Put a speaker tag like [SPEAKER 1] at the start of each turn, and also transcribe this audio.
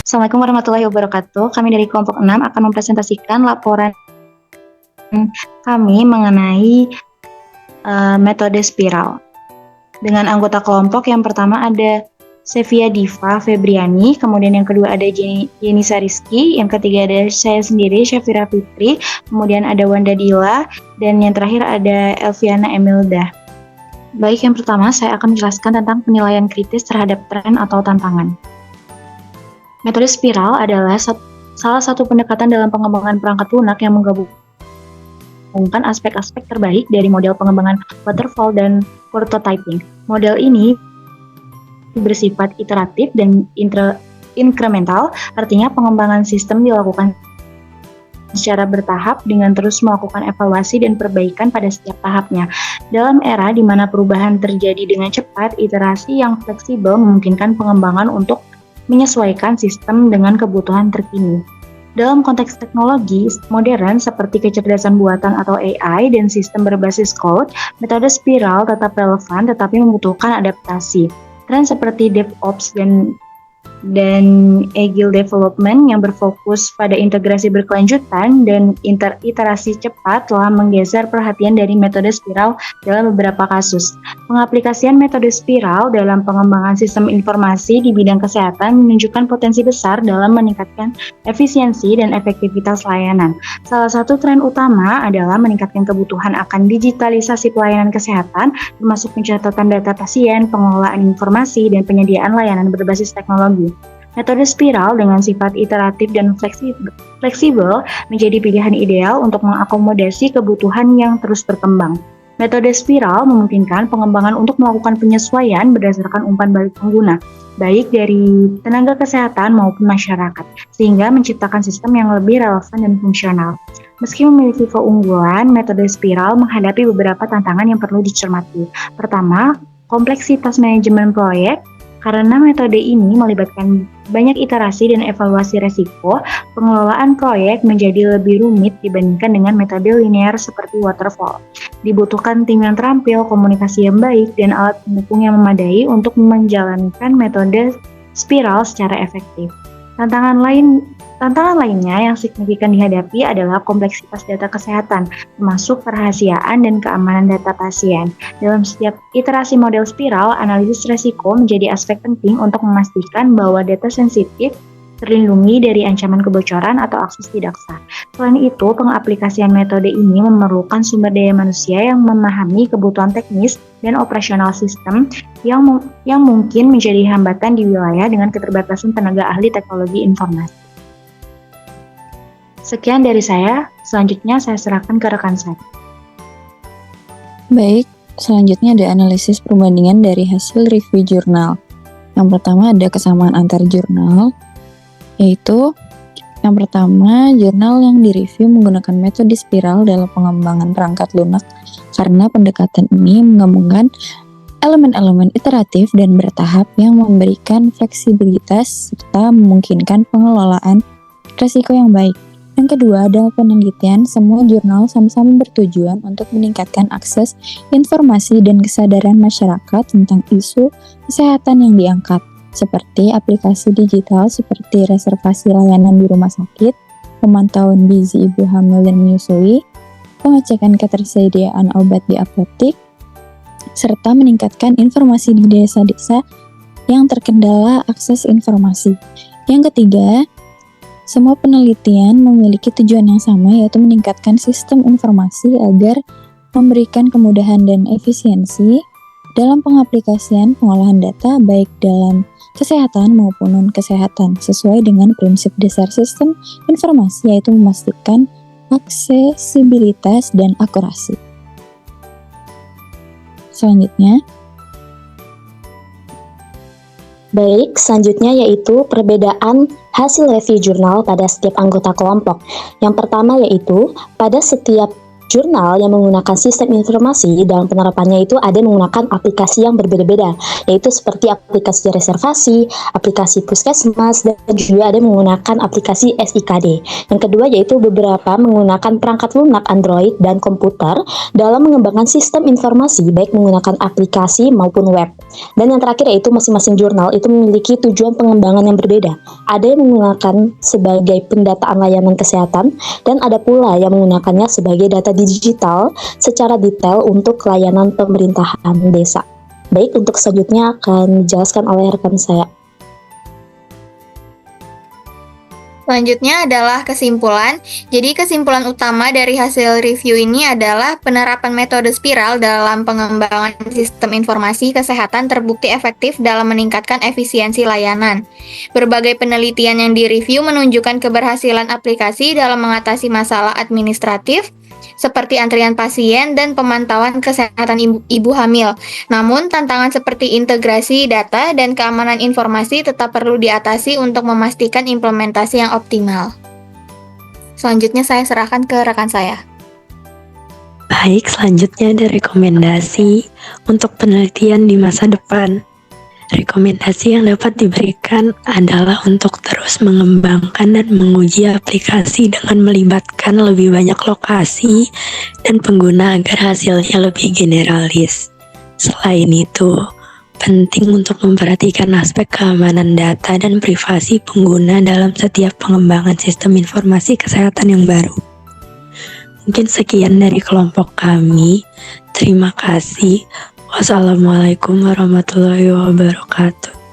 [SPEAKER 1] Assalamualaikum warahmatullahi wabarakatuh. Kami dari kelompok 6 akan mempresentasikan laporan kami mengenai metode spiral. Dengan anggota kelompok yang pertama ada Sevia Diva Febriani, kemudian yang kedua ada Jenisa Rizky, yang ketiga ada saya sendiri, Syafira Fitri, kemudian ada Wanda Dila, dan yang terakhir ada Elviana Emilda. Baik, yang pertama saya akan menjelaskan tentang penilaian kritis terhadap tren atau tantangan. Metode spiral adalah salah satu pendekatan dalam pengembangan perangkat lunak yang menggabungkan aspek-aspek terbaik dari model pengembangan waterfall dan prototyping. Model ini bersifat iteratif dan incremental, artinya pengembangan sistem dilakukan secara bertahap dengan terus melakukan evaluasi dan perbaikan pada setiap tahapnya. Dalam era di mana perubahan terjadi dengan cepat, iterasi yang fleksibel memungkinkan pengembangan untuk menyesuaikan sistem dengan kebutuhan terkini. Dalam konteks teknologi modern seperti kecerdasan buatan atau AI dan sistem berbasis cloud, metode spiral tetap relevan tetapi membutuhkan adaptasi. Tren seperti DevOps dan Agile Development yang berfokus pada integrasi berkelanjutan dan iterasi cepat telah menggeser perhatian dari metode spiral dalam beberapa kasus. Pengaplikasian metode spiral dalam pengembangan sistem informasi di bidang kesehatan menunjukkan potensi besar dalam meningkatkan efisiensi dan efektivitas layanan. Salah satu tren utama adalah meningkatkan kebutuhan akan digitalisasi pelayanan kesehatan, termasuk pencatatan data pasien, pengelolaan informasi, dan penyediaan layanan berbasis teknologi. Metode spiral dengan sifat iteratif dan fleksibel menjadi pilihan ideal untuk mengakomodasi kebutuhan yang terus berkembang. Metode spiral memungkinkan pengembangan untuk melakukan penyesuaian berdasarkan umpan balik pengguna, baik dari tenaga kesehatan maupun masyarakat, sehingga menciptakan sistem yang lebih relevan dan fungsional. Meski memiliki keunggulan, metode spiral menghadapi beberapa tantangan yang perlu dicermati. Pertama, kompleksitas manajemen proyek. Karena metode ini melibatkan banyak iterasi dan evaluasi resiko, pengelolaan proyek menjadi lebih rumit dibandingkan dengan metode linear seperti waterfall. Dibutuhkan tim yang terampil, komunikasi yang baik, dan alat pendukung yang memadai untuk menjalankan metode spiral secara efektif. Tantangan lainnya yang signifikan dihadapi adalah kompleksitas data kesehatan, termasuk kerahasiaan dan keamanan data pasien. Dalam setiap iterasi model spiral, analisis resiko menjadi aspek penting untuk memastikan bahwa data sensitif terlindungi dari ancaman kebocoran atau akses tidak sah. Selain itu, pengaplikasian metode ini memerlukan sumber daya manusia yang memahami kebutuhan teknis dan operasional sistem yang mungkin menjadi hambatan di wilayah dengan keterbatasan tenaga ahli teknologi informasi. Sekian dari saya, selanjutnya saya serahkan ke rekan saya.
[SPEAKER 2] Baik, selanjutnya ada analisis perbandingan dari hasil review jurnal. Yang pertama ada kesamaan antar jurnal, yaitu yang pertama, jurnal yang direview menggunakan metode spiral dalam pengembangan perangkat lunak karena pendekatan ini menggabungkan elemen-elemen iteratif dan bertahap yang memberikan fleksibilitas serta memungkinkan pengelolaan risiko yang baik. Yang kedua adalah penelitian. Semua jurnal sama-sama bertujuan untuk meningkatkan akses informasi dan kesadaran masyarakat tentang isu kesehatan yang diangkat, seperti aplikasi digital seperti reservasi layanan di rumah sakit, pemantauan gizi ibu hamil dan menyusui, pengecekan ketersediaan obat di apotek, serta meningkatkan informasi di desa-desa yang terkendala akses informasi. Yang ketiga, semua penelitian memiliki tujuan yang sama, yaitu meningkatkan sistem informasi agar memberikan kemudahan dan efisiensi dalam pengaplikasian pengolahan data baik dalam kesehatan maupun non-kesehatan sesuai dengan prinsip dasar sistem informasi, yaitu memastikan aksesibilitas dan akurasi. Selanjutnya,
[SPEAKER 3] baik, selanjutnya yaitu perbedaan hasil review jurnal pada setiap anggota kelompok. Yang pertama yaitu pada setiap jurnal yang menggunakan sistem informasi dalam penerapannya itu ada yang menggunakan aplikasi yang berbeda-beda, yaitu seperti aplikasi reservasi, aplikasi puskesmas, dan juga ada yang menggunakan aplikasi SIKD. Yang kedua yaitu beberapa menggunakan perangkat lunak Android dan komputer dalam mengembangkan sistem informasi baik menggunakan aplikasi maupun web. Dan yang terakhir yaitu masing-masing jurnal itu memiliki tujuan pengembangan yang berbeda. Ada yang menggunakan sebagai pendataan layanan kesehatan dan ada pula yang menggunakannya sebagai data digital secara detail untuk layanan pemerintahan desa. Baik, untuk selanjutnya akan dijelaskan oleh rekan saya.
[SPEAKER 4] Selanjutnya adalah kesimpulan. Jadi kesimpulan utama dari hasil review ini adalah penerapan metode spiral dalam pengembangan sistem informasi kesehatan terbukti efektif dalam meningkatkan efisiensi layanan. Berbagai penelitian yang direview menunjukkan keberhasilan aplikasi dalam mengatasi masalah administratif seperti antrian pasien dan pemantauan kesehatan ibu hamil. Namun, tantangan seperti integrasi data dan keamanan informasi tetap perlu diatasi untuk memastikan implementasi yang optimal. Selanjutnya saya serahkan ke rekan saya.
[SPEAKER 5] Baik, selanjutnya ada rekomendasi untuk penelitian di masa depan. Rekomendasi yang dapat diberikan adalah untuk terus mengembangkan dan menguji aplikasi dengan melibatkan lebih banyak lokasi dan pengguna agar hasilnya lebih generalis. Selain itu, penting untuk memperhatikan aspek keamanan data dan privasi pengguna dalam setiap pengembangan sistem informasi kesehatan yang baru. Mungkin sekian dari kelompok kami. Terima kasih. Wassalamualaikum warahmatullahi wabarakatuh.